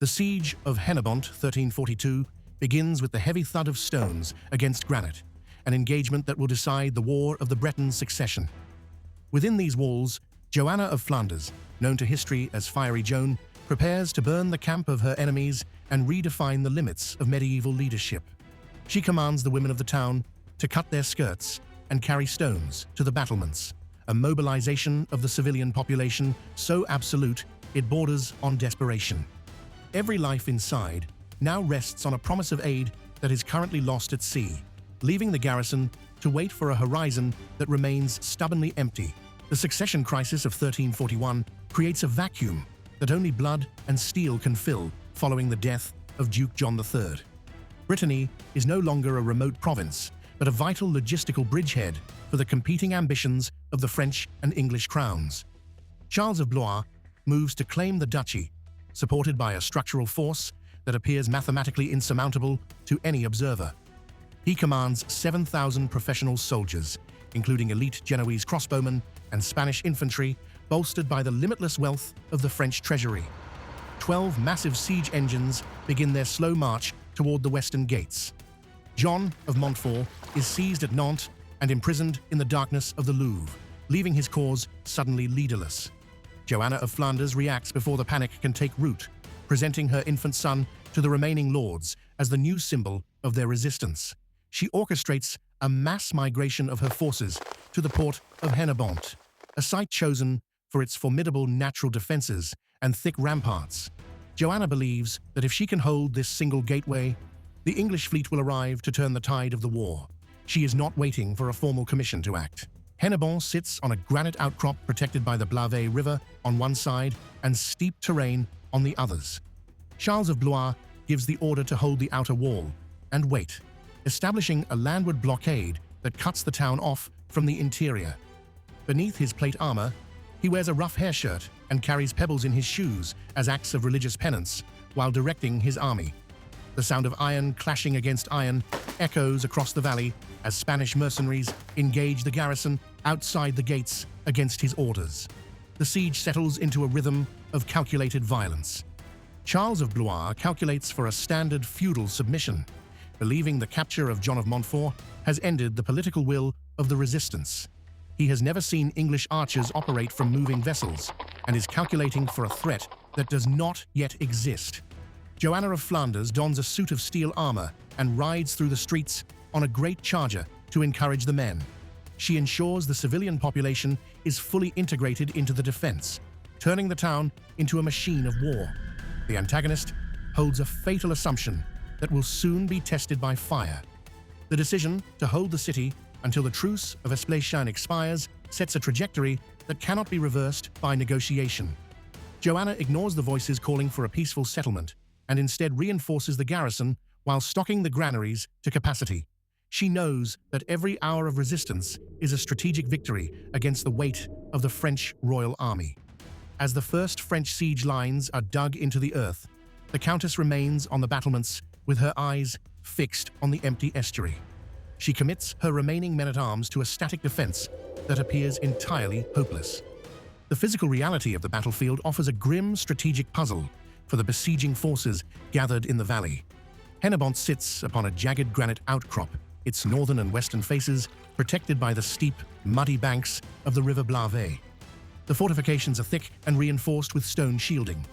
The siege of Hennebont, 1342, begins with the heavy thud of stones against granite, an engagement that will decide the War of the Breton Succession. Within these walls, Joanna of Flanders, known to history as Fiery Joan, prepares to burn the camp of her enemies and redefine the limits of medieval leadership. She commands the women of the town to cut their skirts and carry stones to the battlements, a mobilization of the civilian population so absolute it borders on desperation. Every life inside now rests on a promise of aid that is currently lost at sea, leaving the garrison to wait for a horizon that remains stubbornly empty. The succession crisis of 1341 creates a vacuum that only blood and steel can fill following the death of Duke John III. Brittany is no longer a remote province, but a vital logistical bridgehead for the competing ambitions of the French and English crowns. Charles of Blois moves to claim the duchy, supported by a structural force that appears mathematically insurmountable to any observer. He commands 7,000 professional soldiers, including elite Genoese crossbowmen and Spanish infantry, bolstered by the limitless wealth of the French treasury. 12 massive siege engines begin their slow march toward the western gates. John of Montfort is seized at Nantes and imprisoned in the darkness of the Louvre, leaving his cause suddenly leaderless. Joanna of Flanders reacts before the panic can take root, presenting her infant son to the remaining lords as the new symbol of their resistance. She orchestrates a mass migration of her forces to the port of Hennebont, a site chosen for its formidable natural defenses and thick ramparts. Joanna believes that if she can hold this single gateway, the English fleet will arrive to turn the tide of the war. She is not waiting for a formal commission to act. Hennebont sits on a granite outcrop protected by the Blavet River on one side and steep terrain on the others. Charles of Blois gives the order to hold the outer wall and wait, establishing a landward blockade that cuts the town off from the interior. Beneath his plate armor, he wears a rough hair shirt and carries pebbles in his shoes as acts of religious penance while directing his army. The sound of iron clashing against iron echoes across the valley as Spanish mercenaries engage the garrison outside the gates against his orders. The siege settles into a rhythm of calculated violence. Charles of Blois calculates for a standard feudal submission, believing the capture of John of Montfort has ended the political will of the resistance. He has never seen English archers operate from moving vessels and is calculating for a threat that does not yet exist. Joanna of Flanders dons a suit of steel armor and rides through the streets on a great charger to encourage the men. She ensures the civilian population is fully integrated into the defense, turning the town into a machine of war. The antagonist holds a fatal assumption that will soon be tested by fire. The decision to hold the city until the truce of Espléchan expires sets a trajectory that cannot be reversed by negotiation. Joanna ignores the voices calling for a peaceful settlement and instead reinforces the garrison while stocking the granaries to capacity. She knows that every hour of resistance is a strategic victory against the weight of the French royal army. As the first French siege lines are dug into the earth, the countess remains on the battlements with her eyes fixed on the empty estuary. She commits her remaining men-at-arms to a static defense that appears entirely hopeless. The physical reality of the battlefield offers a grim strategic puzzle for the besieging forces gathered in the valley. Hennebont sits upon a jagged granite outcrop, its northern and western faces protected by the steep, muddy banks of the river Blavet. The fortifications are thick and reinforced with stone shielding,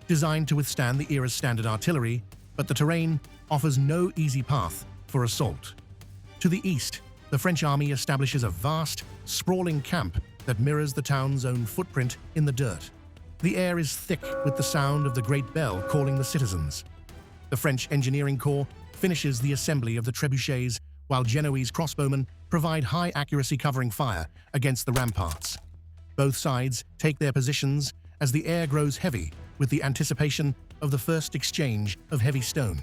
designed to withstand the era's standard artillery, but the terrain offers no easy path for assault. To the east, the French army establishes a vast, sprawling camp that mirrors the town's own footprint in the dirt. The air is thick with the sound of the great bell calling the citizens. The French engineering corps finishes the assembly of the trebuchets, while Genoese crossbowmen provide high-accuracy covering fire against the ramparts. Both sides take their positions as the air grows heavy with the anticipation of the first exchange of heavy stone.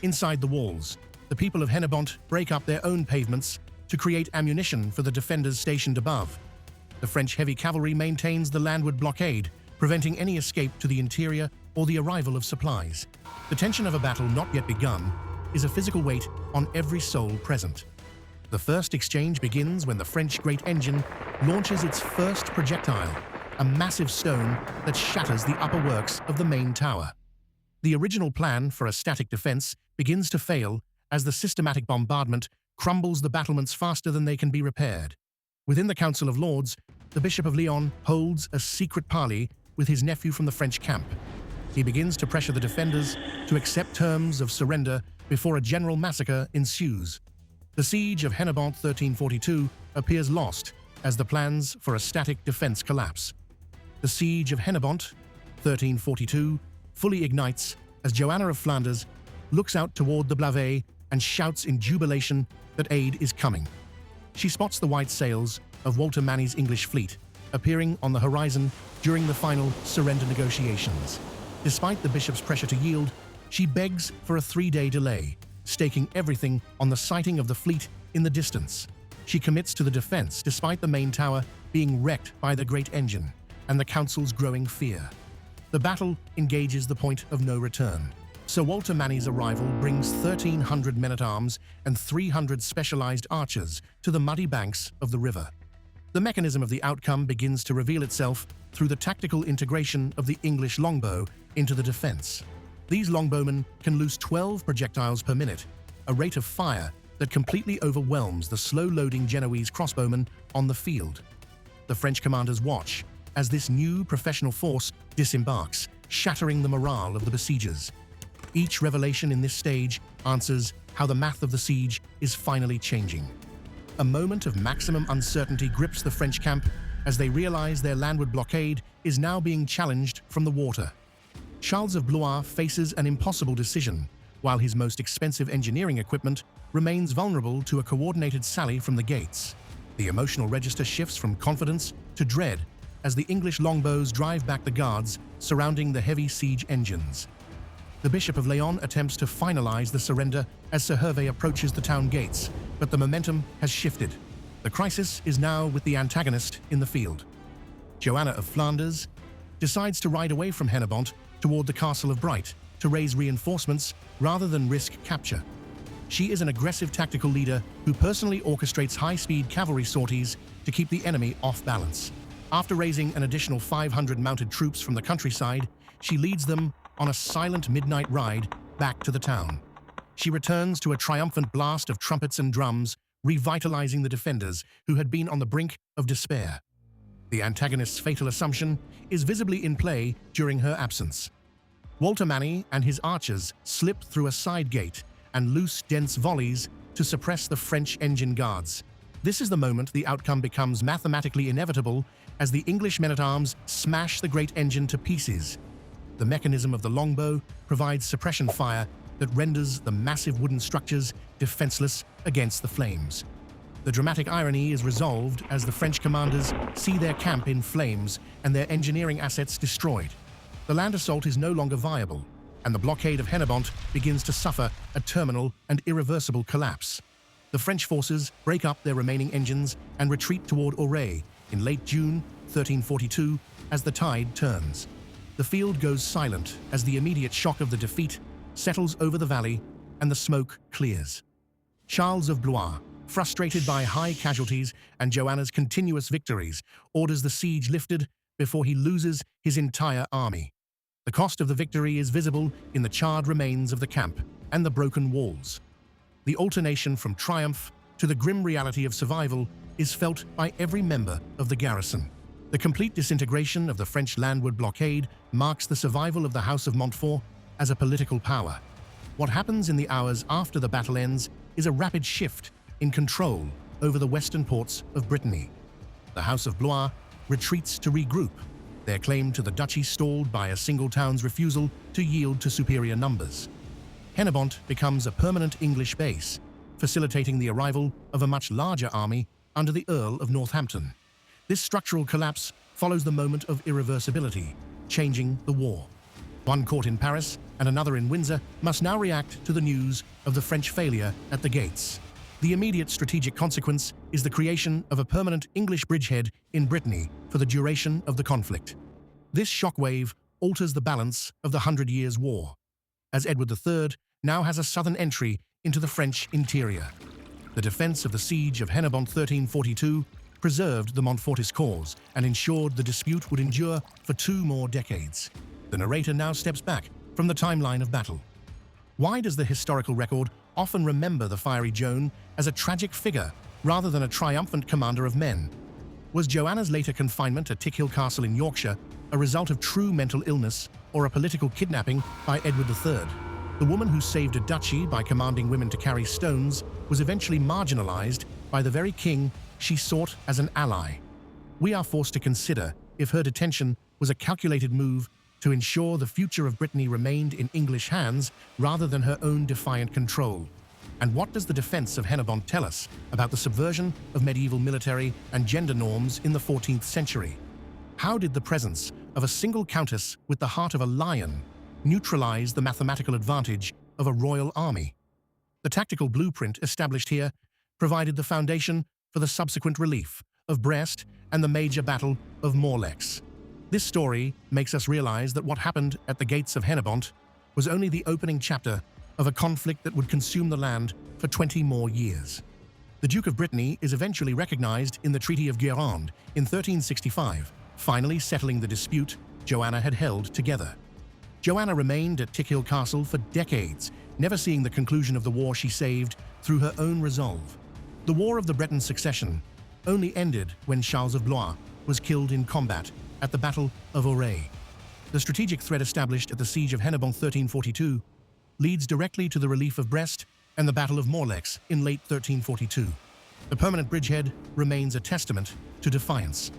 Inside the walls, the people of Hennebont break up their own pavements to create ammunition for the defenders stationed above. The French heavy cavalry maintains the landward blockade, preventing any escape to the interior or the arrival of supplies. The tension of a battle not yet begun is a physical weight on every soul present. The first exchange begins when the French great engine launches its first projectile, a massive stone that shatters the upper works of the main tower. The original plan for a static defense begins to fail as the systematic bombardment crumbles the battlements faster than they can be repaired. Within the Council of Lords, the Bishop of Lyon holds a secret parley with his nephew from the French camp. He begins to pressure the defenders to accept terms of surrender before a general massacre ensues. The siege of Hennebont 1342 appears lost as the plans for a static defense collapse. The siege of Hennebont 1342 fully ignites as Joanna of Flanders looks out toward the Blavet and shouts in jubilation that aid is coming. She spots the white sails of Walter Manny's English fleet appearing on the horizon during the final surrender negotiations. Despite the bishop's pressure to yield, she begs for a 3-day delay, staking everything on the sighting of the fleet in the distance. She commits to the defense despite the main tower being wrecked by the great engine and the council's growing fear. The battle engages the point of no return. Sir Walter Manny's arrival brings 1,300 men-at-arms and 300 specialized archers to the muddy banks of the river. The mechanism of the outcome begins to reveal itself through the tactical integration of the English longbow into the defense. These longbowmen can loose 12 projectiles per minute, a rate of fire that completely overwhelms the slow-loading Genoese crossbowmen on the field. The French commanders watch as this new professional force disembarks, shattering the morale of the besiegers. Each revelation in this stage answers how the math of the siege is finally changing. A moment of maximum uncertainty grips the French camp as they realize their landward blockade is now being challenged from the water. Charles of Blois faces an impossible decision, while his most expensive engineering equipment remains vulnerable to a coordinated sally from the gates. The emotional register shifts from confidence to dread as the English longbows drive back the guards surrounding the heavy siege engines. The Bishop of Lyon attempts to finalize the surrender as Sir Hervé approaches the town gates, but the momentum has shifted. The crisis is now with the antagonist in the field. Joanna of Flanders decides to ride away from Hennebont toward the castle of Brayt to raise reinforcements rather than risk capture. She is an aggressive tactical leader who personally orchestrates high-speed cavalry sorties to keep the enemy off balance. After raising an additional 500 mounted troops from the countryside, she leads them on a silent midnight ride back to the town. She returns to a triumphant blast of trumpets and drums, revitalizing the defenders who had been on the brink of despair. The antagonist's fatal assumption is visibly in play during her absence. Walter Manny and his archers slip through a side gate and loose dense volleys to suppress the French engine guards. This is the moment the outcome becomes mathematically inevitable as the English men-at-arms smash the great engine to pieces. The mechanism of the longbow provides suppression fire that renders the massive wooden structures defenseless against the flames. The dramatic irony is resolved as the French commanders see their camp in flames and their engineering assets destroyed. The land assault is no longer viable, and the blockade of Hennebont begins to suffer a terminal and irreversible collapse. The French forces break up their remaining engines and retreat toward Auray in late June 1342 as the tide turns. The field goes silent as the immediate shock of the defeat settles over the valley and the smoke clears. Charles of Blois, frustrated by high casualties and Joanna's continuous victories, orders the siege lifted before he loses his entire army. The cost of the victory is visible in the charred remains of the camp and the broken walls. The alternation from triumph to the grim reality of survival is felt by every member of the garrison. The complete disintegration of the French landward blockade marks the survival of the House of Montfort as a political power. What happens in the hours after the battle ends is a rapid shift in control over the western ports of Brittany. The House of Blois retreats to regroup, their claim to the duchy stalled by a single town's refusal to yield to superior numbers. Hennebont becomes a permanent English base, facilitating the arrival of a much larger army under the Earl of Northampton. This structural collapse follows the moment of irreversibility, changing the war. One court in Paris and another in Windsor must now react to the news of the French failure at the gates. The immediate strategic consequence is the creation of a permanent English bridgehead in Brittany for the duration of the conflict. This shockwave alters the balance of the 100 Years' War, as Edward III now has a southern entry into the French interior. The defense of the siege of Hennebont 1342 preserved the Montfortist cause and ensured the dispute would endure for 2 more decades. The narrator now steps back from the timeline of battle. Why does the historical record often remember the fiery Joan as a tragic figure rather than a triumphant commander of men? Was Joanna's later confinement at Tickhill Castle in Yorkshire a result of true mental illness or a political kidnapping by Edward III? The woman who saved a duchy by commanding women to carry stones was eventually marginalized by the very king she sought as an ally. We are forced to consider if her detention was a calculated move to ensure the future of Brittany remained in English hands rather than her own defiant control. And what does the defense of Hennebont tell us about the subversion of medieval military and gender norms in the 14th century? How did the presence of a single countess with the heart of a lion neutralize the mathematical advantage of a royal army? The tactical blueprint established here provided the foundation for the subsequent relief of Brest and the major battle of Morlaix. This story makes us realize that what happened at the gates of Hennebont was only the opening chapter of a conflict that would consume the land for 20 more years. The Duke of Brittany is eventually recognized in the Treaty of Guérande in 1365, finally settling the dispute Joanna had held together. Joanna remained at Tickhill Castle for decades, never seeing the conclusion of the war she saved through her own resolve. The War of the Breton Succession only ended when Charles of Blois was killed in combat at the Battle of Auray. The strategic threat established at the Siege of Hennebont 1342 leads directly to the relief of Brest and the Battle of Morlaix in late 1342. The permanent bridgehead remains a testament to defiance.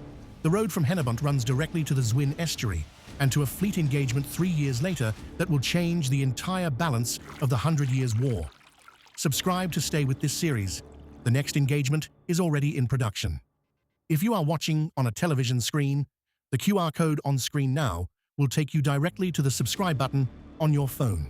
The road from Hennebont runs directly to the Zwin estuary and to a fleet engagement 3 years later that will change the entire balance of the 100 Years' War. Subscribe to stay with this series. The next engagement is already in production. If you are watching on a television screen, the QR code on screen now will take you directly to the subscribe button on your phone.